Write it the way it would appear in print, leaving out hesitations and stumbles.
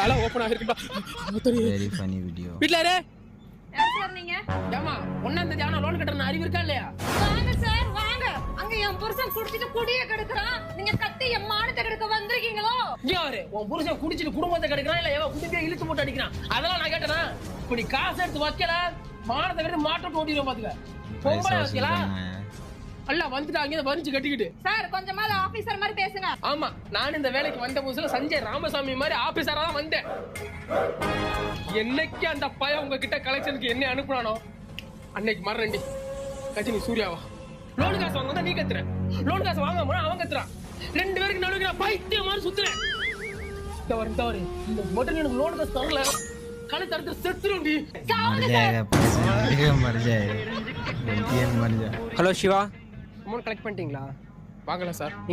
தலை ஓபன் ஆகிருக்குடா. Very funny video. வீட்ல இரு. யார் சார் நீங்க? ஏமா ஒண்ணாம் தேதி ஆனா லோன் கட்டற அறிவு இருக்கா இல்லையா? வாங்க சார் வாங்க. அங்க என் புருஷன் குடிச்சிட்டு குடியே கெடுக்குறான். நீங்க கத்தி என் மானத்தை கெடுக்க வந்திருக்கீங்களோ? இங்க வரு. உன் புருஷன் குடிச்சிட்டு குடும்பத்தை கெடுக்கறான் இல்ல ஏவ குடிக்க இழுத்து போட்டு அடிக்கிறான். அதெல்லாம் நான் கேட்டனா? இப்படி காசு எடுத்து வைக்கல மானத்தை கெடுத்து மாட்ட ஓடிரும் பாத்துக்க. பொம்பளை வைக்கல. அல்ல வந்துட்டாங்க இத வரிஞ்சு கட்டிக்கிட்டு. சார் கொஞ்சமால ஆபீசர் மாதிரி பேசுங்க. ஆமா நான் இந்த வேலைக்கு வந்த புதுசுல சஞ்சய் ராமசாமி மாதிரி ஆபீசரா தான் வந்தேன். என்னைக்கு அந்த பையன் உங்ககிட்ட கலெக்ஷனுக்கு என்ன அனுப்புறானோ அன்னைக்கு மறண்டி கஜினி சூர்யாவா லோன் காசு வாங்க நீ கத்துற, லோன் காசு வாங்க போனா அவன் கத்துறான். ரெண்டு பேருக்கு நடுவுக்கு நான் பைத்தியம் மாதிரி சுத்துறேன். தவறு இந்த மட்டும் எனக்கு லோன் காசு தரல கலை தடுத்து செத்துருண்டி. ஹலோ சிவா, அமௌண்ட் கலெக்ட் பண்ணிட்டீங்களா? வாங்கல சார். நீ